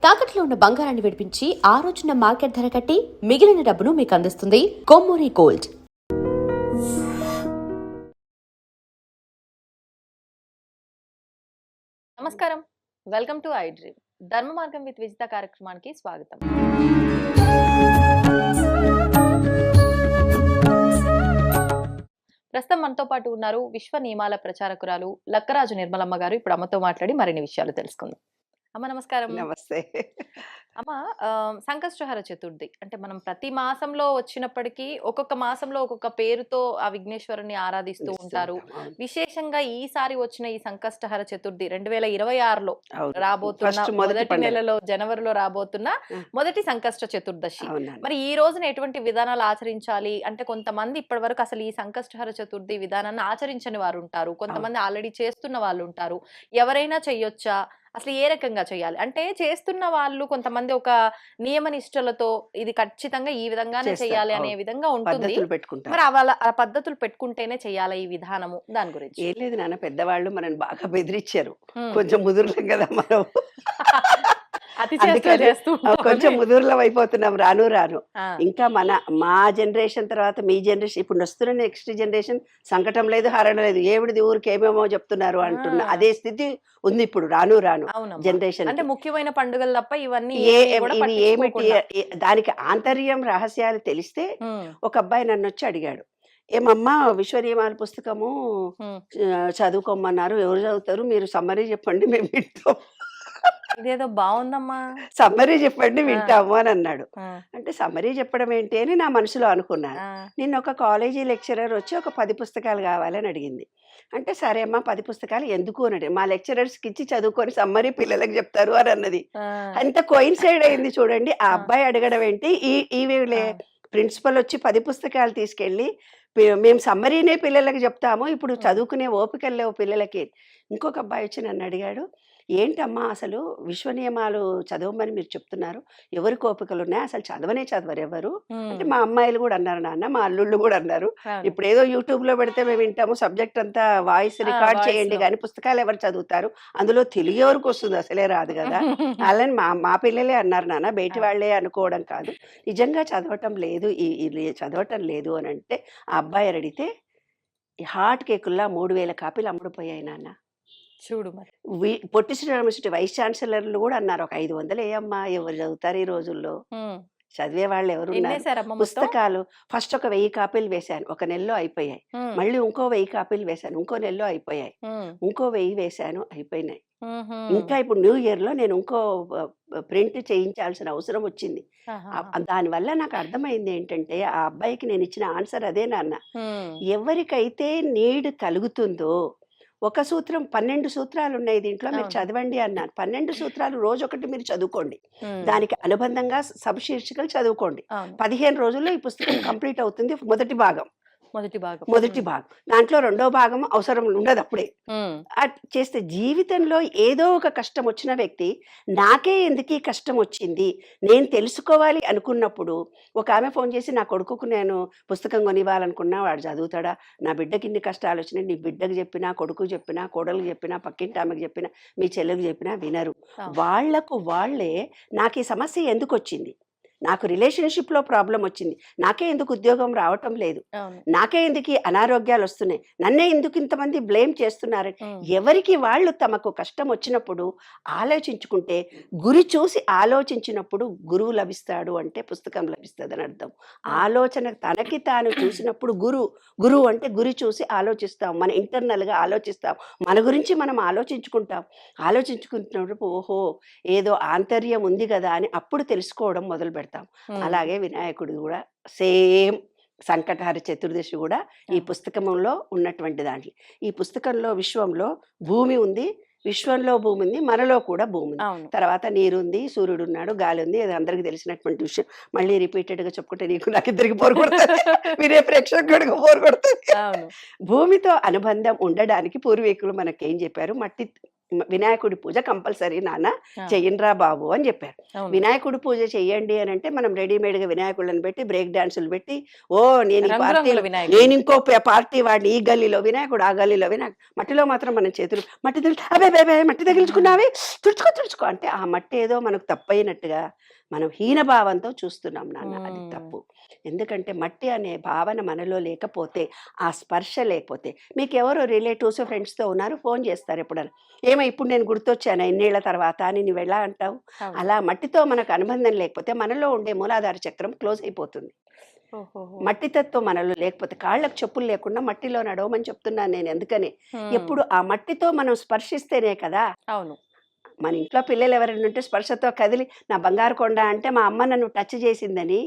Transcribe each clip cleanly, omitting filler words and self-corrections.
తాకట్లో ఉన్న బంగారాన్ని విడిపించి ఆ రోజున మార్కెట్ ధర కట్టి మిగిలిన డబ్బును మీకు అందిస్తుంది కొమ్మూరి గోల్డ్. నమస్కారం, వెల్కమ్ టు ఐ డ్రీమ్. ధర్మ మార్గం విత్ విజిత కార్యక్రమానికి స్వాగతం. ప్రస్తుతం మనతో పాటు ఉన్నారు విశ్వ నియమాల ప్రచారకురాలు లక్కరాజు నిర్మలమ్మ గారు. ఇప్పుడు అమ్మతో మాట్లాడి మరిన్ని విషయాలు తెలుసుకుందాం. అమ్మ నమస్కారం. నమస్తే. అమ్మ, సంకష్టహర చతుర్థి అంటే మనం ప్రతి మాసంలో వచ్చినప్పటికీ ఒక్కొక్క మాసంలో ఒక్కొక్క పేరుతో ఆ విఘ్నేశ్వరుని ఆరాధిస్తూ ఉంటారు. విశేషంగా ఈసారి వచ్చిన ఈ సంకష్టహర చతుర్థి 2026లో రాబోతున్న మొదటి నెలలో జనవరిలో రాబోతున్న మొదటి సంకష్ట చతుర్దశి. మరి ఈ రోజున ఎటువంటి విధానాలు ఆచరించాలి అంటే, కొంతమంది ఇప్పటి వరకు అసలు ఈ సంకష్టహర చతుర్థి విధానాన్ని ఆచరించని వారు ఉంటారు, కొంతమంది ఆల్రెడీ చేస్తున్న వాళ్ళు ఉంటారు. ఎవరైనా చెయ్యొచ్చా, అసలు ఏ రకంగా చేయాలి అంటే, చేస్తున్న వాళ్ళు కొంతమంది ఒక నియమ నిష్టలతో ఇది ఖచ్చితంగా ఈ విధంగానే చేయాలి అనే విధంగా ఉంటుంది. మరి ఆ పద్ధతులు పెట్టుకుంటేనే చేయాలి ఈ విధానము, దాని గురించి ఏం లేదు నాన్న, పెద్దవాళ్ళు మనని బాగా బెదిరించారు. కొంచెం ముదురులం కదా మనం, కొంచెం ముదురులం అయిపోతున్నాం రాను రాను. ఇంకా మా జనరేషన్ తర్వాత మీ జనరేషన్, ఇప్పుడు వస్తున్న నెక్స్ట్ జనరేషన్ సంకటం లేదు, హరణం లేదు, ఏమిడిది ఊరికి ఏమేమో చెప్తున్నారు అంటున్నా అదే స్థితి ఉంది ఇప్పుడు రాను రాను జనరేషన్. అంటే ముఖ్యమైన పండుగలు తప్ప ఇవన్నీ ఏమిటి దానికి ఆంతర్యం రహస్యాలు తెలిస్తే. ఒక అబ్బాయి నన్ను వచ్చి అడిగాడు, ఏమమ్మా విశ్వ నియమాల పుస్తకము చదువుకోమన్నారు, ఎవరు చదువుతారు, మీరు సమ్మరీ చెప్పండి మేము వింటాం. ఇదేదో బాగుందమ్మా, సమ్మరీ చెప్పండి వింటాము అని అన్నాడు. అంటే సమ్మరీ చెప్పడం ఏంటి అని నా మనసులో అనుకున్నాను. నిన్న ఒక కాలేజీ లెక్చరర్ వచ్చి ఒక 10 పుస్తకాలు కావాలని అడిగింది. అంటే సరే అమ్మా 10 పుస్తకాలు ఎందుకు అని, మా లెక్చరర్స్కి ఇచ్చి చదువుకొని సమ్మరీ పిల్లలకు చెప్తారు అని అన్నది. అంత కోయిన్సైడ్ అయింది చూడండి. ఆ అబ్బాయి అడగడం ఏంటి, ఈవేళ ప్రిన్సిపల్ వచ్చి 10 పుస్తకాలు తీసుకెళ్ళి మేము సమ్మరీనే పిల్లలకి చెప్తాము, ఇప్పుడు చదువుకునే ఓపికలు లేవు పిల్లలకి. ఇంకొక అబ్బాయి వచ్చి నన్ను అడిగాడు, ఏంటమ్మా అసలు విశ్వ నియమాలు చదవమని మీరు చెప్తున్నారు, ఎవరికి ఓపికలు ఉన్నాయి, అసలు చదవరు ఎవరు అంటే. మా అమ్మాయిలు కూడా అన్నారు నాన్న, మా అల్లుళ్ళు కూడా అన్నారు, ఇప్పుడు ఏదో యూట్యూబ్ లో పెడితే మేము వింటాము, సబ్జెక్ట్ అంతా వాయిస్ రికార్డ్ చేయండి కానీ పుస్తకాలు ఎవరు చదువుతారు, అందులో తెలుగు ఎవరికి వస్తుంది, అసలే రాదు కదా. అలాని మా పిల్లలే అన్నారు నాన్న, బయటి వాళ్ళే అనుకోవడం కాదు, నిజంగా చదవటం లేదు చదవటం లేదు అని అంటే. ఆ అబ్బాయి అడిగితే హాట్ కేకుల్లా 3000 కాపీలు అమ్ముడుపోయాయి నాన్న. చూడు మరి. పొట్టి శ్రీరామకృష్ణ వైస్ ఛాన్సలర్లు కూడా అన్నారు, ఒక 500 వేయమ్మా, ఎవరు చదువుతారు ఈ రోజుల్లో, చదివే వాళ్ళు ఎవరు ఉన్నారు. పుస్తకాలు ఫస్ట్ ఒక 1000 కాపీలు వేశాను, ఒక నెలలో అయిపోయాయి. మళ్ళీ ఇంకో 1000 కాపీలు వేశాను, ఇంకో నెలలో అయిపోయాయి. ఇంకో 1000 వేశాను, అయిపోయినాయి. ఇంకా ఇప్పుడు న్యూ ఇయర్ లో నేను ఇంకో ప్రింట్ చేయించాల్సిన అవసరం వచ్చింది. దానివల్ల నాకు అర్థమైంది ఏంటంటే, ఆ అబ్బాయికి నేను ఇచ్చిన ఆన్సర్ అదే నాన్న. ఎవరికైతే నీడ్ కలుగుతుందో, ఒక సూత్రం 12 సూత్రాలు ఉన్నాయి దీంట్లో, మీరు చదవండి అన్నాను. 12 సూత్రాలు రోజొకటి మీరు చదువుకోండి, దానికి అనుబంధంగా శీర్షికలు చదువుకోండి. 15 రోజుల్లో ఈ పుస్తకం కంప్లీట్ అవుతుంది. మొదటి భాగం దాంట్లో రెండో భాగం అవసరం ఉండదు అప్పుడే చేస్తే. జీవితంలో ఏదో ఒక కష్టం వచ్చిన వ్యక్తి, నాకే ఎందుకు ఈ కష్టం వచ్చింది నేను తెలుసుకోవాలి అనుకున్నప్పుడు, ఒక ఆమె ఫోన్ చేసి, నా కొడుకుకు నేను పుస్తకం కొనివ్వాలనుకున్నా, వాడు చదువుతాడా, నా బిడ్డకి ఇన్ని కష్టాలు వచ్చినాయి, నీ బిడ్డకు చెప్పినా, కొడుకు చెప్పినా, కోడలకు చెప్పినా, పక్కింటి ఆమెకు చెప్పినా, మీ చెల్లెకు చెప్పినా వినరు. వాళ్లకు వాళ్ళే నాకు ఈ సమస్య ఎందుకు వచ్చింది, నాకు రిలేషన్షిప్లో ప్రాబ్లం వచ్చింది, నాకే ఎందుకు ఉద్యోగం రావటం లేదు, నాకే ఎందుకు అనారోగ్యాలు వస్తున్నాయి, నన్నే ఎందుకు ఇంతమంది బ్లేమ్ చేస్తున్నారు, ఎవరికి వాళ్ళు తమకు కష్టం వచ్చినప్పుడు ఆలోచించుకుంటే, గురి చూసి ఆలోచించినప్పుడు గురువు లభిస్తాడు అంటే పుస్తకం లభిస్తుంది అని అర్థం. ఆలోచన తనకి తాను చూసినప్పుడు గురువు అంటే గురి చూసి ఆలోచిస్తాం, మన ఇంటర్నల్గా ఆలోచిస్తాం, మన గురించి మనం ఆలోచించుకుంటున్నప్పుడు ఓహో ఏదో ఆంతర్యం ఉంది కదా అని అప్పుడు తెలుసుకోవడం మొదలు పెడతాం. అలాగే వినాయకుడు కూడా సేమ్ సంకటహర చతుర్దశి కూడా ఈ పుస్తకంలో ఉన్నటువంటి దాంట్లో. ఈ పుస్తకంలో విశ్వంలో భూమి ఉంది, విశ్వంలో భూమి ఉంది, మనలో కూడా భూమి ఉంది, తర్వాత నీరు ఉంది, సూర్యుడు ఉన్నాడు, గాలి ఉంది. అది అందరికి తెలిసినటువంటి విషయం. మళ్ళీ రిపీటెడ్ గా చెప్పుకుంటే నీకు నాకు ఇద్దరికి బోర్ కొడుతుంది, మీరే ప్రేక్షకుడికి బోర్ కొడుతుంది. భూమితో అనుబంధం ఉండడానికి పూర్వీకులు మనకేం చెప్పారు, మట్టి వినాయకుడి పూజ కంపల్సరీ నాన్న ఆ. చెయ్యండిరా బాబు అని చెప్పారు. అవును. వినాయకుడి పూజ చెయ్యండి అని అంటే మనం రెడీమేడ్గా వినాయకుళ్ళని పెట్టి బ్రేక్ డాన్సులు పెట్టి నేను ఈ రంగురంగుల పార్టీలో వినాయకుడు. నేను ఇంకో పార్టీ వాడిని, ఈ గల్లీలో వినాయకుడు ఆ గల్లీలో వినాయకుడు. మట్టిలో మాత్రం మనం చేతులు మట్టి తగిలి అబే మట్టి తగిలించుకున్నావి తుడుచుకో అంటే ఆ మట్టి ఏదో మనకు తప్పైనట్టుగా మనం హీనభావంతో చూస్తున్నాం నాన్న. అది తప్పు. ఎందుకంటే మట్టి అనే భావన మనలో లేకపోతే, ఆ స్పర్శ లేకపోతే, మీకు ఎవరో రిలేటివ్స్ ఫ్రెండ్స్తో ఉన్నారు, ఫోన్ చేస్తారు ఎప్పుడన్నా, ఇప్పుడు నేను గుర్తొచ్చాను ఇన్నేళ్ల తర్వాత అని నువ్వు ఎలా అంటావు? అవును. అలా మట్టితో మనకు అనుబంధం లేకపోతే మనలో ఉండే మూలాధార చక్రం క్లోజ్ అయిపోతుంది. ఓహోహో. మట్టి తత్వం మనలో లేకపోతే కాళ్ళకు చెప్పులు లేకుండా మట్టిలో నడవమని చెప్తున్నాను నేను. ఎందుకని ఎప్పుడు ఆ మట్టితో మనం స్పర్శిస్తేనే కదా. అవును. మన ఇంట్లో పిల్లలు ఎవరైనా ఉంటే స్పర్శతో కదిలి నా బంగారు కొండ అంటే మా అమ్మ నన్ను టచ్ చేసిందని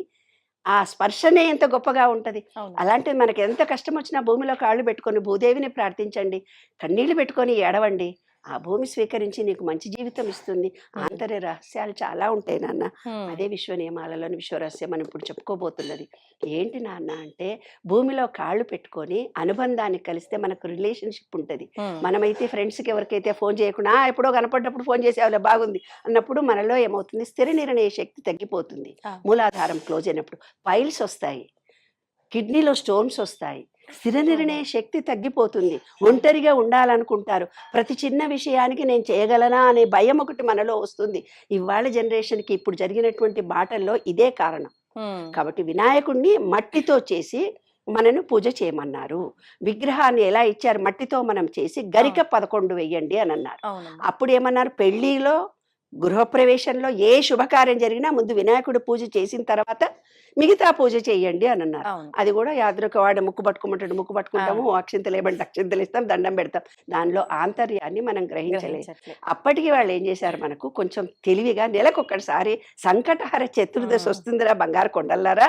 ఆ స్పర్శనే ఎంత గొప్పగా ఉంటది. అవును. అలాంటిది మనకి ఎంత కష్టం వచ్చినా భూమిలో కాళ్ళు పెట్టుకొని భూదేవిని ప్రార్థించండి, కన్నీళ్లు పెట్టుకొని ఏడవండి. ఆ భూమి స్వీకరించి నీకు మంచి జీవితం ఇస్తుంది. ఆంతర్య రహస్యాలు చాలా ఉంటాయి నాన్న. అదే విశ్వ నియమాలలోని విశ్వరహస్యం మనం ఇప్పుడు చెప్పుకోబోతున్నది. ఏంటి నాన్న అంటే, భూమిలో కాళ్ళు పెట్టుకొని అనుబంధాన్ని కలిస్తే మనకు రిలేషన్షిప్ ఉంటుంది. మనమైతే ఫ్రెండ్స్కి ఎవరికైతే ఫోన్ చేయకుండా ఎప్పుడో కనపడ్డప్పుడు ఫోన్ చేసేవాళ్ళ బాగుంది అన్నప్పుడు మనలో ఏమవుతుంది, స్థిర నిర్ణయ శక్తి తగ్గిపోతుంది. మూలాధారం క్లోజ్ అయినప్పుడు పైల్స్ వస్తాయి, కిడ్నీలో స్టోన్స్ వస్తాయి, స్థిర నిర్ణయ శక్తి తగ్గిపోతుంది. ఒంటరిగా ఉండాలనుకుంటారు. ప్రతి చిన్న విషయానికి నేను చేయగలనా అనే భయం ఒకటి మనలో వస్తుంది. ఇవాళ జనరేషన్కి ఇప్పుడు జరిగినటువంటి మాటల్లో ఇదే కారణం. కాబట్టి వినాయకుడిని మట్టితో చేసి మనను పూజ చేయమన్నారు. విగ్రహాన్ని ఎలా ఇచ్చారు, మట్టితో మనం చేసి గరిక 11 వెయ్యండి అని అన్నారు. అప్పుడు ఏమన్నారు, పెళ్లిలో గృహప్రవేశంలో ఏ శుభకార్యం జరిగినా ముందు వినాయకుడు పూజ చేసిన తర్వాత మిగతా పూజ చేయండి అని అన్నారు. అది కూడా యాదృక వాడు ముక్కు పట్టుకోమంటాడు, ముక్కు పట్టుకుంటాము, అక్షింతలు ఏమంటే అక్షింతలు ఇస్తాం, దండం పెడతాం. దానిలో ఆంతర్యాన్ని మనం గ్రహించలేదు. అప్పటికి వాళ్ళు ఏం చేశారు, మనకు కొంచెం తెలివిగా నెలకొక్కసారి సంకటహర చతుర్దశి వస్తుందిరా బంగారు కొండల్లారా,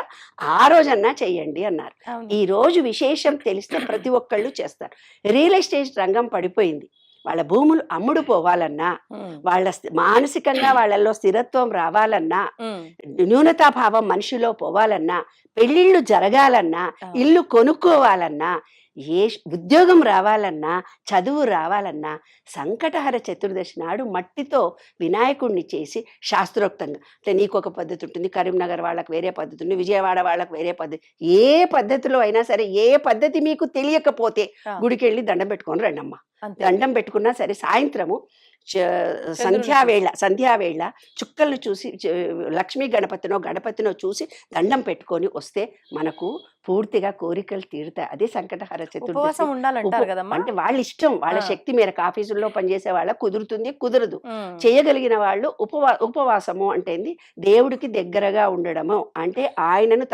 ఆ రోజన్నా చెయ్యండి అన్నారు. ఈ రోజు విశేషం తెలిస్తే ప్రతి ఒక్కళ్ళు చేస్తారు. రియల్ ఎస్టేట్ రంగం పడిపోయింది. వాళ్ళ భూములు అమ్ముడు పోవాలన్నా, వాళ్ళ మానసికంగా వాళ్ళల్లో స్థిరత్వం రావాలన్నా, న్యూనతాభావం మనిషిలో పోవాలన్నా, పెళ్ళిళ్ళు జరగాలన్నా, ఇల్లు కొనుక్కోవాలన్నా, ఏ ఉద్యోగం రావాలన్నా, చదువు రావాలన్నా సంకటహర చతుర్దశి నాడు మట్టితో వినాయకుడిని చేసి శాస్త్రోక్తంగా, అంటే నీకు ఒక పద్ధతి ఉంటుంది, కరీంనగర్ వాళ్ళకి వేరే పద్ధతి ఉంటుంది, విజయవాడ వాళ్ళకి వేరే పద్ధతి, ఏ పద్ధతిలో అయినా సరే, ఏ పద్ధతి మీకు తెలియకపోతే గుడికి వెళ్ళి దండం పెట్టుకొని రండమ్మా. దండం పెట్టుకున్నా సరే సాయంత్రము సంధ్యావేళ చుక్కలను చూసి లక్ష్మీ గణపతినో చూసి దండం పెట్టుకొని వస్తే మనకు పూర్తిగా కోరికలు తీరుతాయి. అదే సంకటహర చతుర్దశి. అంటే వాళ్ళ ఇష్టం, వాళ్ళ శక్తి మేరకు. ఆఫీసుల్లో పనిచేసే వాళ్ళకు కుదురుతుంది, కుదరదు. చేయగలిగిన వాళ్ళు ఉపవాసము అంటే దేవుడికి దగ్గరగా ఉండడము, అంటే ఆయనను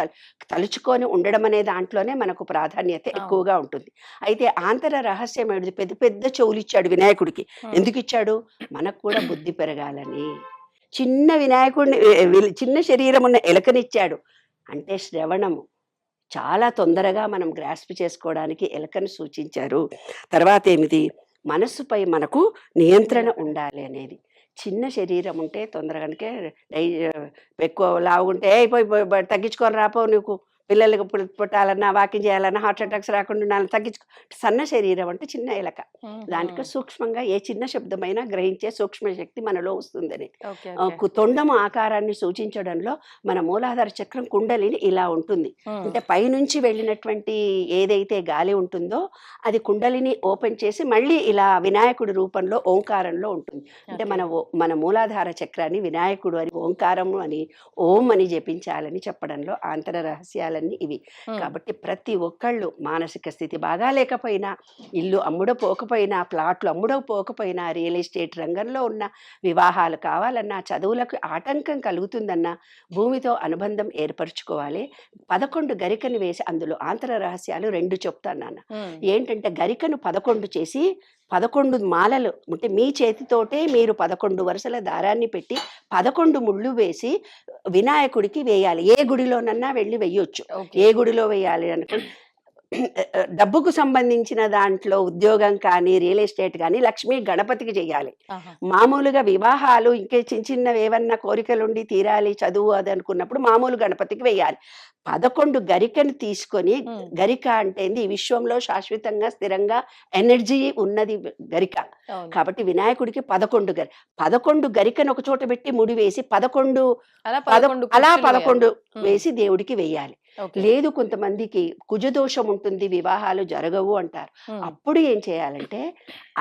తలుచుకొని ఉండడం అనే దాంట్లోనే మనకు ప్రాధాన్యత ఎక్కువగా ఉంటుంది. అయితే ఆంతర రహస్యం ఏడు, పెద్ద పెద్ద చెవులు ఇచ్చాడు వినాయకుడికి. ఎందుకు ఇచ్చాడు, మనకు కూడా బుద్ధి పెరగాలని. చిన్న వినాయకుడిని, చిన్న శరీరం ఉన్న ఎలకనిచ్చాడు అంటే శ్రవణము చాలా తొందరగా మనం గ్రాస్ప్ చేసుకోవడానికి ఎలకను సూచించారు. తర్వాత ఏమిటి, మనస్సుపై మనకు నియంత్రణ ఉండాలి అనేది. చిన్న శరీరం ఉంటే తొందరగానే ఎక్కువ లావుంటే అయిపోయి తగ్గించుకొని రాపో, నీకు పిల్లలకు పుట్టాలన్నా, వాకింగ్ చేయాలన్నా, హార్ట్ అటాక్స్ రాకుండా ఉండాలని తగ్గించుకో. సన్న శరీరం అంటే చిన్న ఎలక, దానికి సూక్ష్మంగా ఏ చిన్న శబ్దమైనా గ్రహించే సూక్ష్మ శక్తి మనలో వస్తుందని. తొండము ఆకారాన్ని సూచించడంలో మన మూలాధార చక్రం కుండలిని ఇలా ఉంటుంది. అంటే పైనుంచి వెళ్ళినటువంటి ఏదైతే గాలి ఉంటుందో అది కుండలిని ఓపెన్ చేసి మళ్ళీ ఇలా వినాయకుడి రూపంలో ఓంకారంలో ఉంటుంది. అంటే మన మూలాధార చక్రాన్ని వినాయకుడు అని, ఓంకారము అని, ఓం అని జపించాలని చెప్పడంలో ఆంతర రహస్యాలు ఇవి. కాబట్టి ప్రతి ఒక్కళ్ళు మానసిక స్థితి బాగా లేకపోయినా, ఇల్లు అమ్ముడపోకపోయినా, ప్లాట్లు అమ్ముడపోకపోయినా, రియల్ ఎస్టేట్ రంగంలో ఉన్న వివాహాలు కావాలన్నా, చదువులకు ఆటంకం కలుగుతుందన్నా భూమితో అనుబంధం ఏర్పరచుకోవాలి. 11 గరికను వేసి అందులో ఆంతర రహస్యాలు 2 చెప్తాను నాన్న. ఏంటంటే గరికను 11 చేసి 11 మాలలు, అంటే మీ చేతితోటే మీరు 11 వరుసల దారాన్ని పెట్టి 11 ముళ్ళు వేసి వినాయకుడికి వేయాలి. ఏ గుడిలోనన్నా వెళ్ళి వేయొచ్చు. ఏ గుడిలో వేయాలి అనుకోండి, డబ్బుకు సంబంధించిన దాంట్లో ఉద్యోగం కానీ రియల్ ఎస్టేట్ కానీ లక్ష్మీ గణపతికి చేయాలి. ఆహా. మామూలుగా వివాహాలు ఇంకే చిన్న చిన్నవి ఏమన్నా కోరికలుండి తీరాలి చదువు అది అనుకున్నప్పుడు మామూలు గణపతికి వేయాలి. 11 గరికను తీసుకొని, గరిక అంటే ఏంది, ఈ విశ్వంలో శాశ్వతంగా స్థిరంగా ఎనర్జీ ఉన్నది గరిక. అవును. కాబట్టి వినాయకుడికి 11 గరికను ఒక చోట పెట్టి ముడి వేసి 11 అలా అలా కుర్చీలు 11 వేయాలి. వేసి దేవుడికి వేయాలి. ఓకే. లేదు కొంతమందికి కుజదోషం ఉంటుంది, వివాహాలు జరగవు అంటారు. అప్పుడు ఏం చేయాలంటే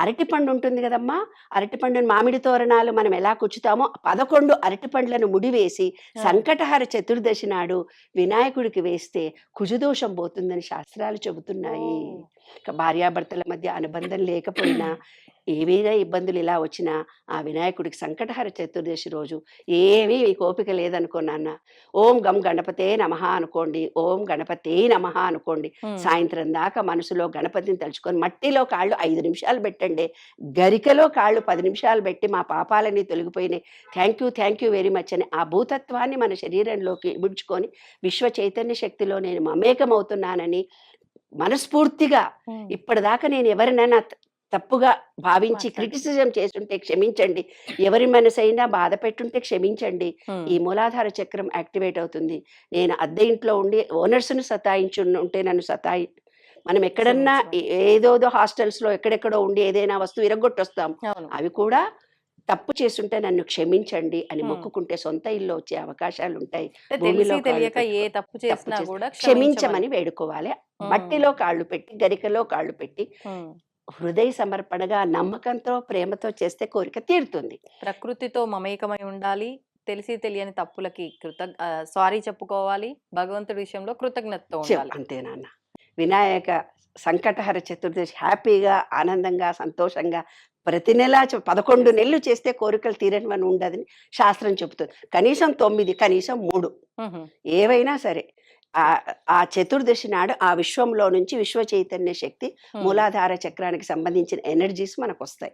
అరటిపండు ఉంటుంది కదమ్మా, అరటిపండుని మామిడి తోరణాలు మనం ఎలా కుచ్చుతామో 11 అరటిపండ్లను ముడివేసి సంకటహర చతుర్దశి నాడు వినాయకుడికి వేస్తే కుజదోషం పోతుందని శాస్త్రాలు చెబుతున్నాయి. భార్యాభర్తల మధ్య అనుబంధం లేకపోయినా ఏవైనా ఇబ్బందులు ఇలా వచ్చినా ఆ వినాయకుడికి సంకటహర చతుర్దశి రోజు ఏమీ మీకు ఓపిక లేదనుకో నాన్న, ఓం గం గణపతే నమః అనుకోండి, ఓం గణపతే నమః అనుకోండి. సాయంత్రం దాకా మనసులో గణపతిని తలుచుకొని మట్టిలో కాళ్ళు 5 నిమిషాలు పెట్టండి, గరికలో కాళ్ళు 10 నిమిషాలు పెట్టి మా పాపాలని తొలగిపోయినాయి, థ్యాంక్ యూ వెరీ మచ్ అని ఆ భూతత్వాన్ని మన శరీరంలోకి ఇముడ్చుకొని విశ్వ చైతన్య శక్తిలో నేను మమేకమవుతున్నానని మనస్ఫూర్తిగా, ఇప్పటిదాకా నేను ఎవరినైనా తప్పుగా భావించి క్రిటిసిజం చేస్తుంటే క్షమించండి, ఎవరి మనసైనా బాధ పెట్టుంటే క్షమించండి. ఈ మూలాధార చక్రం యాక్టివేట్ అవుతుంది. నేను అద్దె ఇంట్లో ఉండి ఓనర్స్ను ఉంటే నన్ను మనం ఎక్కడన్నా ఏదోదో హాస్టల్స్లో ఎక్కడెక్కడో ఉండి ఏదైనా వస్తువు ఇరగొట్టొస్తాం, అవి కూడా తప్పు చేస్తుంటే నన్ను క్షమించండి అని మొక్కుకుంటే సొంత ఇల్లు వచ్చే అవకాశాలు ఉంటాయి. భూమిలో తెలియక ఏ తప్పు చేసినా కూడా క్షమించమని వేడుకోవాలి. మట్టిలో కాళ్ళు పెట్టి, గరికలో కాళ్ళు పెట్టి హృదయ సమర్పణగా నమ్మకంతో ప్రేమతో చేస్తే కోరిక తీరుతుంది. ప్రకృతితో మమేకమై ఉండాలి. తెలిసి తెలియని తప్పులకి సారీ చెప్పుకోవాలి. భగవంతుడి విషయంలో కృతజ్ఞతతో ఉండాలి. అంతే నాన్న. వినాయక సంకటహర చతుర్దశి హ్యాపీగా, ఆనందంగా, సంతోషంగా ప్రతి నెల 11 నెలలు చేస్తే కోరికలు తీరని ఉండదని శాస్త్రం చెబుతుంది. కనీసం 9, కనీసం 3 ఏవైనా సరే ఆ చతుర్దశి నాడు ఆ విశ్వంలో నుంచి విశ్వ చైతన్య శక్తి మూలాధార చక్రానికి సంబంధించిన ఎనర్జీస్ మనకు వస్తాయి,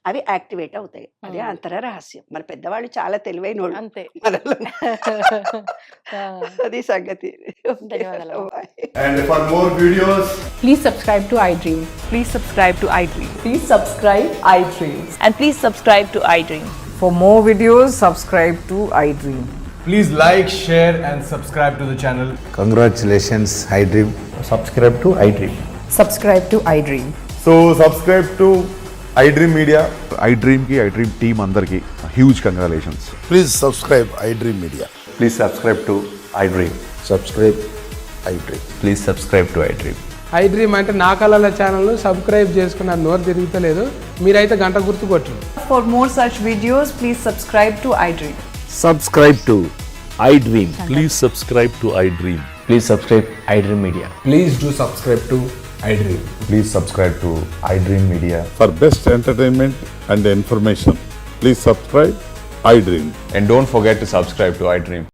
అవి యాక్టివేట్ అవుతాయి. అదే అంతర రహస్యం. మన పెద్దవాళ్ళు చాలా తెలివైన వాళ్ళు అంతే. అది సంగతి. ధన్యవాదాలు. And for more videos, Please subscribe to iDream. Please subscribe to iDream. Please subscribe iDream. And please subscribe to iDream. For more videos, subscribe to iDream. please like, share and subscribe to the channel. Congratulations, iDream. Subscribe to iDream. Subscribe to iDream. So subscribe to iDream Media. iDream ki iDream team andarki huge congratulations. Please subscribe iDream Media. Please subscribe to iDream. Subscribe iDream. Please subscribe to iDream. iDream అంటే నా కళల ఛానల్ను subscribe చేసుకున్న నోరు తిరుగుతలేదు, మీరైతే గంట గుర్తు కొట్టండి. For more such videos, please subscribe to iDream. Subscribe to iDream. Please subscribe to iDream. Please subscribe iDream Media. Please do subscribe to iDream. Please subscribe to iDream Media. For best entertainment and information, please subscribe iDream. And don't forget to subscribe to iDream.